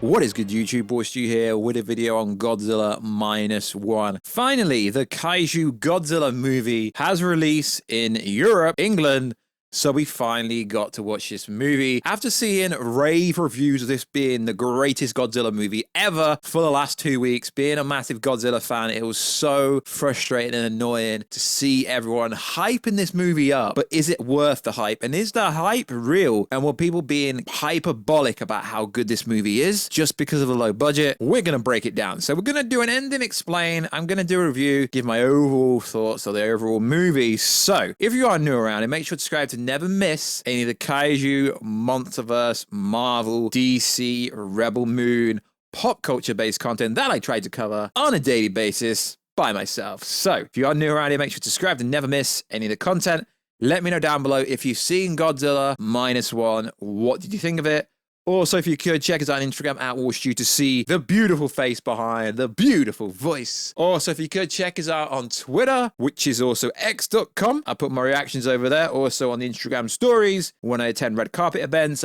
What is good, YouTube? Warstu here with a video on Godzilla -1. Finally, the Kaiju Godzilla movie has released in Europe, England, so we finally got to watch this movie. After seeing rave reviews of this being the greatest Godzilla movie ever for the last 2 weeks, being a massive Godzilla fan, it was so frustrating and annoying to see everyone hyping this movie up. But is it worth the hype? And is the hype real? And were people being hyperbolic about how good this movie is just because of the low budget? We're going to break it down. So we're going to do an ending explain. I'm going to do a review, give my overall thoughts of the overall movie. So if you are new around it, make sure to subscribe to never miss any of the Kaiju, MonsterVerse, Marvel, DC, Rebel Moon, pop culture based content that I try to cover on a daily basis by myself. So if you are new around here, make sure to subscribe to never miss any of the content. Let me know down below if you've seen Godzilla -1. What did you think of it? Also, if you could, check us out on Instagram at Warstu to see the beautiful face behind the beautiful voice. Also, if you could, check us out on Twitter, which is also x.com. I put my reactions over there. Also on the Instagram stories, when I attend red carpet events,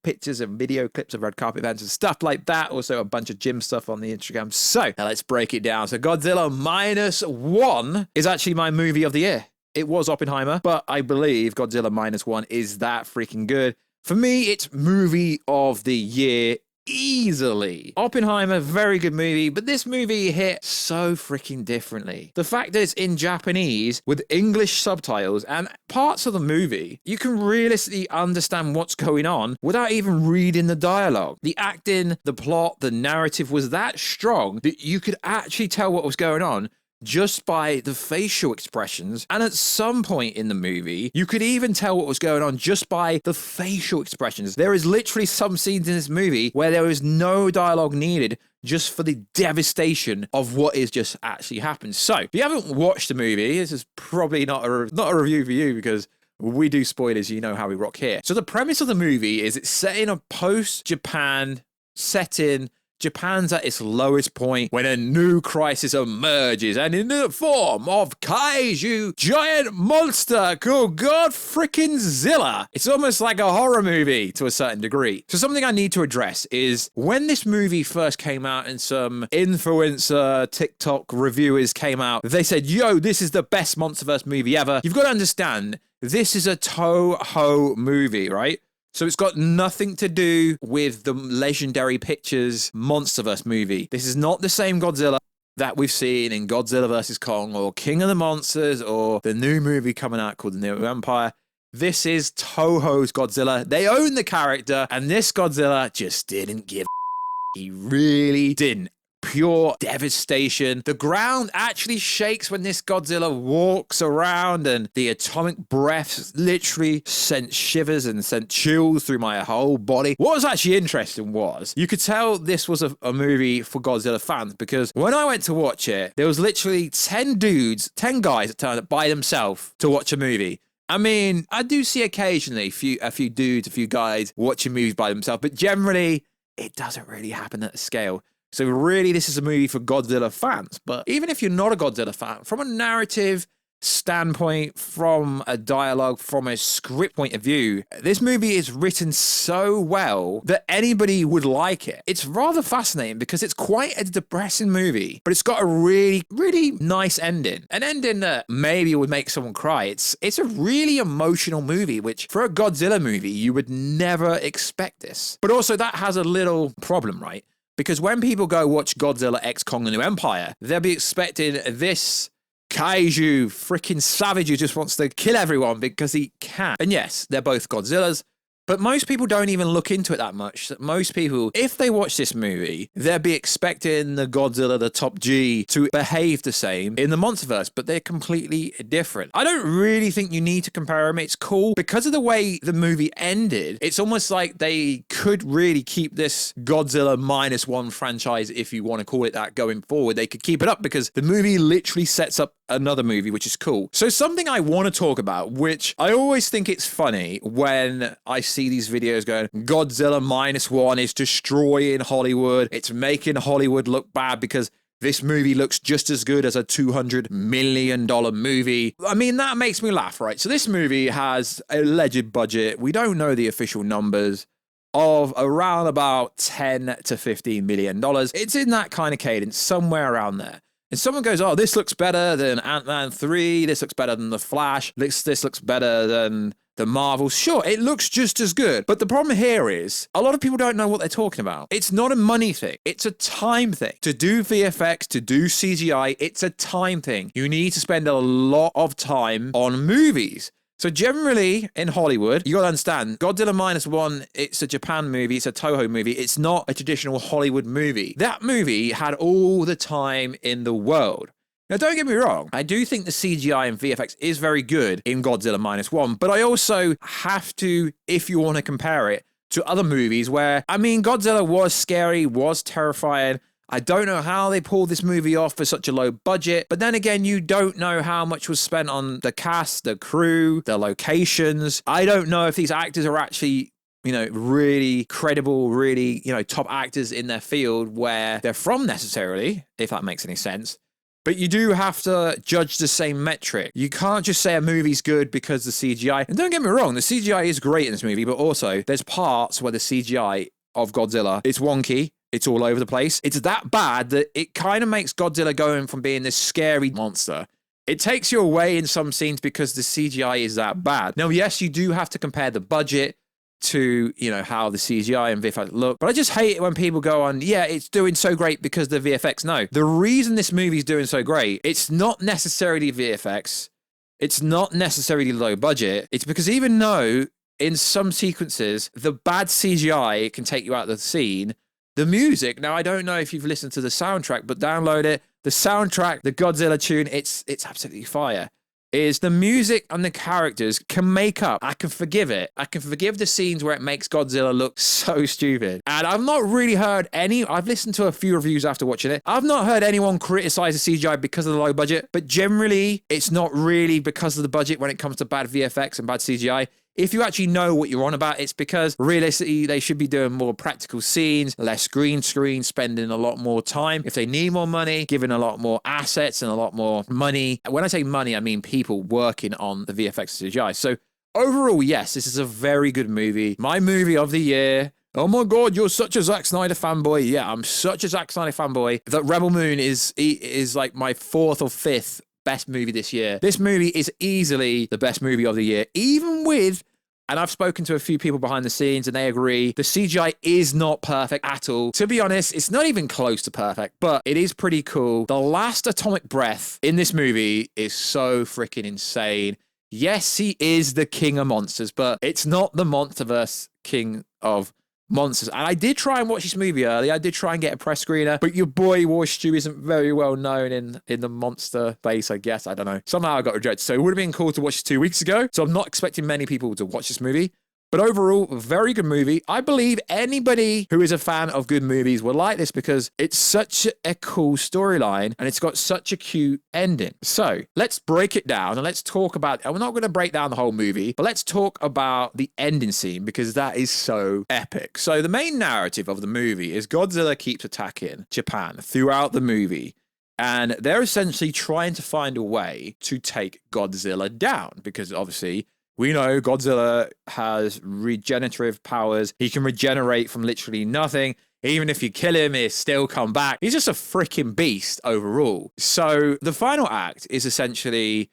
pictures and video clips of red carpet events and stuff like that. Also a bunch of gym stuff on the Instagram. So now let's break it down. So Godzilla -1 is actually my movie of the year. It was Oppenheimer, but I believe Godzilla -1 is that freaking good. For me, it's movie of the year easily. Oppenheimer, very good movie, but this movie hit so freaking differently. The fact that it's in Japanese with English subtitles and parts of the movie, you can realistically understand what's going on without even reading the dialogue. The acting, the plot, the narrative was that strong that you could actually tell what was going on just by the facial expressions. And at some point in the movie, you could even tell what was going on just by the facial expressions. There is literally some scenes in this movie where there is no dialogue needed just for the devastation of what is just actually happened. So if you haven't watched the movie, this is probably not a review for you because we do spoilers, you know how we rock here. So the premise of the movie is it's set in a post-Japan setting. Japan's at its lowest point when a new crisis emerges, and in the form of Kaiju giant monster called Godzilla. It's almost like a horror movie to a certain degree. So something I need to address is when this movie first came out and some influencer TikTok reviewers came out, they said, yo, this is the best MonsterVerse movie ever. You've got to understand, this is a Toho movie, right? So it's got nothing to do with the Legendary Pictures MonsterVerse movie. This is not the same Godzilla that we've seen in Godzilla vs. Kong or King of the Monsters or the new movie coming out called The New Empire. This is Toho's Godzilla. They own the character, and this Godzilla just didn't give a He really didn't. Pure devastation. The ground actually shakes when this Godzilla walks around, and the atomic breath literally sent shivers and sent chills through my whole body. What was actually interesting was you could tell this was a movie for Godzilla fans, because when I went to watch it, there was literally 10 guys that turned up by themselves to watch a movie. I mean, I do see occasionally a few dudes, a few guys watching movies by themselves, but generally it doesn't really happen at a scale. So really, this is a movie for Godzilla fans. But even if you're not a Godzilla fan, from a narrative standpoint, from a dialogue, from a script point of view, this movie is written so well that anybody would like it. It's rather fascinating because it's quite a depressing movie, but it's got a really, really nice ending. An ending that maybe would make someone cry. It's a really emotional movie, which for a Godzilla movie, you would never expect this. But also that has a little problem, right? Because when people go watch Godzilla x Kong: The New Empire, they'll be expecting this Kaiju freaking savage who just wants to kill everyone because he can. And yes, they're both Godzillas, but most people don't even look into it that much. Most people, if they watch this movie, they'll be expecting the Godzilla, the top G, to behave the same in the MonsterVerse, but they're completely different. I don't really think you need to compare them. It's cool. Because of the way the movie ended, it's almost like they could really keep this Godzilla -1 franchise, if you want to call it that, going forward. They could keep it up because the movie literally sets up another movie, which is cool. So something I want to talk about, which I always think it's funny when I see these videos going, Godzilla -1 is destroying Hollywood. It's making Hollywood look bad because this movie looks just as good as a $200 million movie. I mean, that makes me laugh, right? So this movie has a alleged budget. We don't know the official numbers, of around about $10 to $15 million. It's in that kind of cadence, somewhere around there. And someone goes, oh, this looks better than Ant-Man 3, this looks better than The Flash, this looks better than the Marvels. Sure, it looks just as good. But the problem here is a lot of people don't know what they're talking about. It's not a money thing. It's a time thing. To do VFX, to do CGI, it's a time thing. You need to spend a lot of time on movies. So generally in Hollywood, you got to understand, Godzilla Minus One, it's a Japan movie, it's a Toho movie, it's not a traditional Hollywood movie. That movie had all the time in the world. Now, don't get me wrong, I do think the CGI and VFX is very good in Godzilla Minus One, but I also have to, if you want to compare it to other movies where, I mean, Godzilla was scary, was terrifying. I don't know how they pulled this movie off for such a low budget, but then again, you don't know how much was spent on the cast, the crew, the locations. I don't know if these actors are actually, really credible, really, top actors in their field where they're from necessarily, if that makes any sense. But you do have to judge the same metric. You can't just say a movie's good because the CGI, and don't get me wrong, the CGI is great in this movie, but also there's parts where the CGI of Godzilla is wonky. It's all over the place. It's that bad that it kind of makes Godzilla going from being this scary monster. It takes you away in some scenes because the CGI is that bad. Now, yes, you do have to compare the budget to, how the CGI and VFX look. But I just hate it when people go on, yeah, it's doing so great because the VFX. No, the reason this movie's doing so great, it's not necessarily VFX. It's not necessarily low budget. It's because even though in some sequences, the bad CGI can take you out of the scene, the music, now I don't know if you've listened to the soundtrack, but download it. The soundtrack, the Godzilla tune, it's absolutely fire. Is the music and the characters can make up. I can forgive it. I can forgive the scenes where it makes Godzilla look so stupid. And I've not really heard I've listened to a few reviews after watching it. I've not heard anyone criticize the CGI because of the low budget, but generally it's not really because of the budget when it comes to bad VFX and bad CGI. If you actually know what you're on about, it's because realistically, they should be doing more practical scenes, less green screen, spending a lot more time. If they need more money, giving a lot more assets and a lot more money. When I say money, I mean people working on the VFX and CGI. So overall, yes, this is a very good movie. My movie of the year. Oh my God, you're such a Zack Snyder fanboy. Yeah, I'm such a Zack Snyder fanboy that Rebel Moon is like my 4th or 5th best movie this year. This movie is easily the best movie of the year, even with, and I've spoken to a few people behind the scenes and they agree, the CGI is not perfect at all. To be honest, it's not even close to perfect, but it is pretty cool. The last atomic breath in this movie is so freaking insane. Yes, he is the king of monsters, but it's not the MonsterVerse king of monsters. And I did try and watch this movie early. I did try and get a press screener, but your boy Warstu isn't very well known in the monster base, I guess. I don't know. Somehow I got rejected. So it would have been cool to watch this 2 weeks ago. So I'm not expecting many people to watch this movie. But overall, very good movie. I believe anybody who is a fan of good movies will like this because it's such a cool storyline and it's got such a cute ending. So let's break it down and let's talk about, and we're not going to break down the whole movie, but let's talk about the ending scene because that is so epic. So the main narrative of the movie is Godzilla keeps attacking Japan throughout the movie. And they're essentially trying to find a way to take Godzilla down because obviously we know Godzilla has regenerative powers. He can regenerate from literally nothing. Even if you kill him, he'll still come back. He's just a freaking beast overall. So the final act is essentially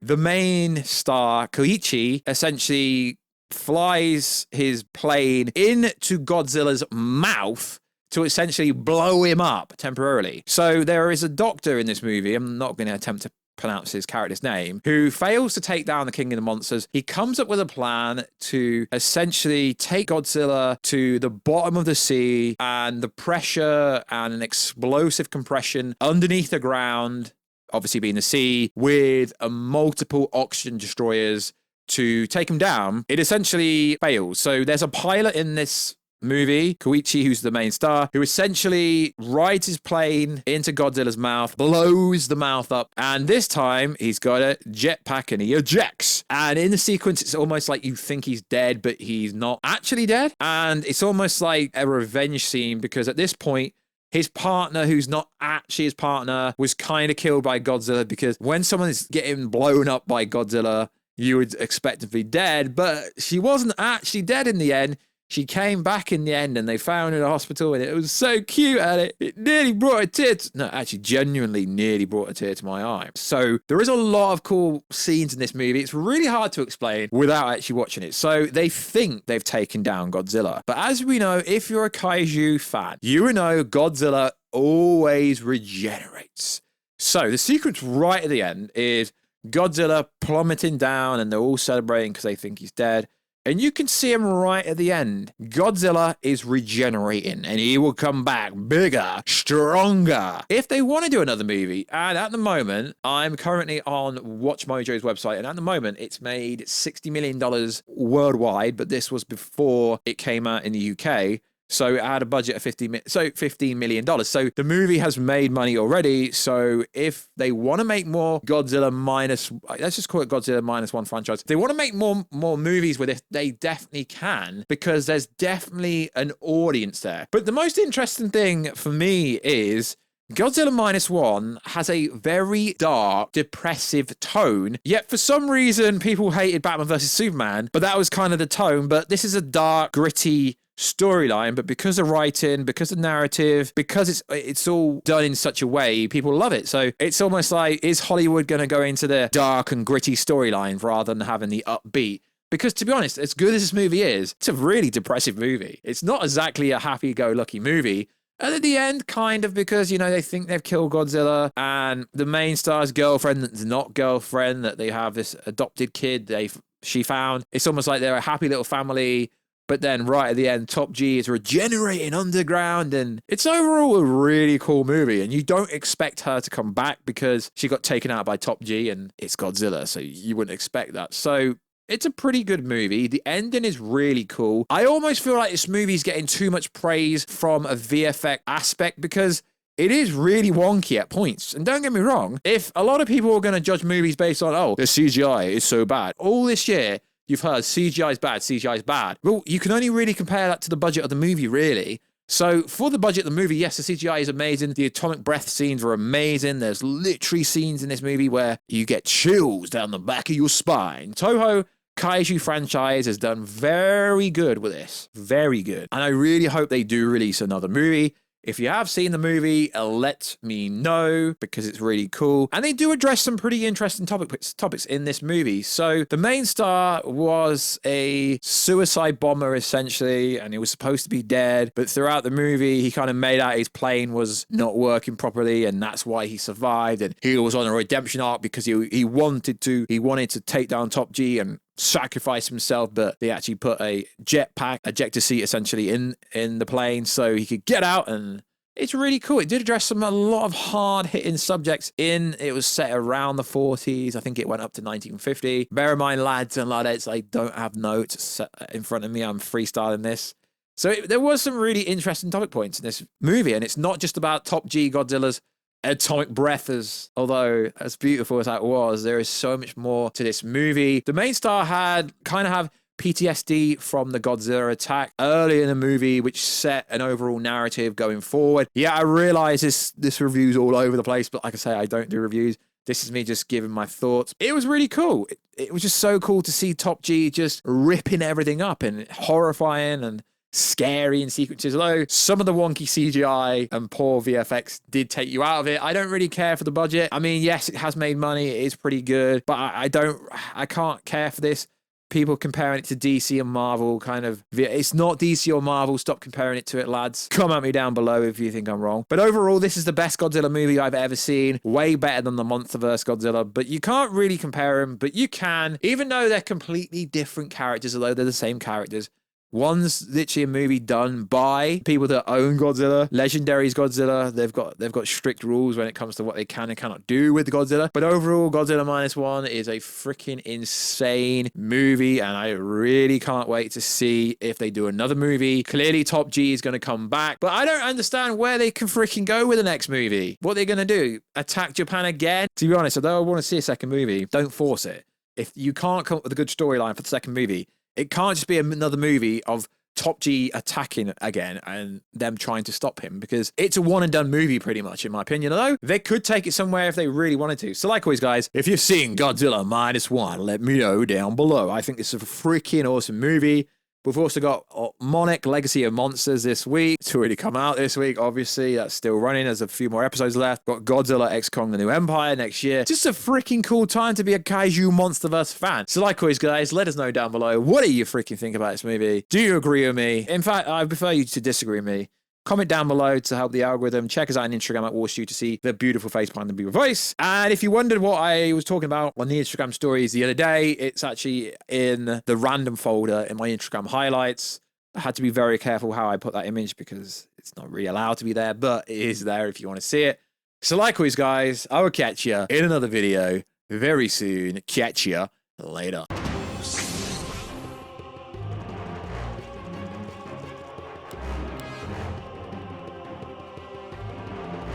the main star, Koichi, essentially flies his plane into Godzilla's mouth to essentially blow him up temporarily. So there is a doctor in this movie. I'm not going to attempt to pronounce his character's name, who fails to take down the King of the Monsters. He comes up with a plan to essentially take Godzilla to the bottom of the sea and the pressure and an explosive compression underneath the ground, obviously being the sea, with multiple oxygen destroyers to take him down. It essentially fails. So there's a pilot in this movie, Koichi, who's the main star, who essentially rides his plane into Godzilla's mouth, blows the mouth up, and this time he's got a jetpack and he ejects. And in the sequence, it's almost like you think he's dead, but he's not actually dead. And it's almost like a revenge scene because at this point, his partner, who's not actually his partner, was kind of killed by Godzilla because when someone is getting blown up by Godzilla, you would expect to be dead, but she wasn't actually dead in the end. she came back in the end and they found her in a hospital and it was so cute and it nearly brought a tear no, actually genuinely nearly brought a tear to my eye. So there is a lot of cool scenes in this movie. It's really hard to explain without actually watching it. So they think they've taken down Godzilla. But as we know, if you're a kaiju fan, you know Godzilla always regenerates. So the sequence right at the end is Godzilla plummeting down and they're all celebrating because they think he's dead. And you can see him right at the end. Godzilla is regenerating and he will come back bigger, stronger. If they want to do another movie, and at the moment, I'm currently on Watch Mojo's website, and at the moment, it's made $60 million worldwide, but this was before it came out in the UK. So it had a budget of $15 million. So the movie has made money already. So if they want to make more Godzilla minus, let's just call it Godzilla minus one franchise. If they want to make more movies with it, they definitely can, because there's definitely an audience there. But the most interesting thing for me is Godzilla Minus One has a very dark, depressive tone, yet for some reason people hated Batman vs. Superman, but that was kind of the tone. But this is a dark, gritty storyline, but because of writing, because of narrative, because it's all done in such a way, people love it. So it's almost like, is Hollywood going to go into the dark and gritty storyline rather than having the upbeat? Because to be honest, as good as this movie is, it's a really depressive movie. It's not exactly a happy-go-lucky movie. And at the end, kind of, because, you know, they think they've killed Godzilla, and the main star's girlfriend that's not girlfriend, that they have this adopted kid she found. It's almost like they're a happy little family. But then right at the end, Top G is regenerating underground, and it's overall a really cool movie. And you don't expect her to come back because she got taken out by Top G and it's Godzilla, so you wouldn't expect that. So it's a pretty good movie. The ending is really cool. I almost feel like this movie's getting too much praise from a VFX aspect because it is really wonky at points. And don't get me wrong, if a lot of people are going to judge movies based on, oh, the CGI is so bad, all this year, you've heard CGI is bad, CGI is bad. Well, you can only really compare that to the budget of the movie, really. So for the budget of the movie, yes, the CGI is amazing. The atomic breath scenes are amazing. There's literally scenes in this movie where you get chills down the back of your spine. Toho Kaiju franchise has done very good with this. Very good. And I really hope they do release another movie. If you have seen the movie, let me know, because it's really cool. And they do address some pretty interesting topics in this movie. So the main star was a suicide bomber, essentially, and he was supposed to be dead. But throughout the movie, he kind of made out his plane was not working properly, and that's why he survived. And he was on a redemption arc because he wanted to take down Top G and sacrifice himself, but they actually put a jetpack, ejector seat essentially in the plane so he could get out, and it's really cool. It did address a lot of hard-hitting subjects it was set around the 40s. I think it went up to 1950. Bear in mind, lads and ladettes, I don't have notes set in front of me. I'm freestyling this. So there was some really interesting topic points in this movie, and it's not just about Top G Godzilla's atomic breath, although as beautiful as that was, there is so much more to this movie. The main star have PTSD from the Godzilla attack early in the movie, which set an overall narrative going forward. Yeah, I realize this review's all over the place, but like I say, I don't do reviews. This is me just giving my thoughts. It was really cool. It was just so cool to see Top G just ripping everything up, and horrifying and scary in sequences, although some of the wonky CGI and poor VFX did take you out of it. I don't really care for the budget. I mean, yes, it has made money, it is pretty good, but I can't care for this. People comparing it to DC and Marvel, it's not DC or Marvel. Stop comparing it to it, lads. Come at me down below if you think I'm wrong. But overall, this is the best Godzilla movie I've ever seen. Way better than the MonsterVerse Godzilla, but you can't really compare them, but you can, even though they're completely different characters, although they're the same characters. One's literally a movie done by people that own Godzilla. Legendary's Godzilla. They've got strict rules when it comes to what they can and cannot do with Godzilla. But overall, Godzilla Minus One is a freaking insane movie, and I really can't wait to see if they do another movie. Clearly, Top G is going to come back, but I don't understand where they can freaking go with the next movie. What they're going to do? Attack Japan again? To be honest, although I want to see a second movie, don't force it. If you can't come up with a good storyline for the second movie, it can't just be another movie of Top G attacking again and them trying to stop him, because it's a one and done movie pretty much, in my opinion. Although they could take it somewhere if they really wanted to. So like always, guys, if you've seen Godzilla Minus One, let me know down below. I think it's a freaking awesome movie. We've also got Monarch Legacy of Monsters this week. It's already come out this week, obviously. That's still running. There's a few more episodes left. Got Godzilla X Kong: The New Empire next year. Just a freaking cool time to be a Kaiju MonsterVerse fan. So like always, guys, let us know down below. What do you freaking think about this movie? Do you agree with me? In fact, I prefer you to disagree with me. Comment down below to help the algorithm. Check us out on Instagram at Warstu to see the beautiful face behind the beautiful voice. And if you wondered what I was talking about on the Instagram stories the other day, it's actually in the random folder in my Instagram highlights. I had to be very careful how I put that image because it's not really allowed to be there, but it is there if you want to see it. So like always, guys, I will catch you in another video very soon. Catch you later.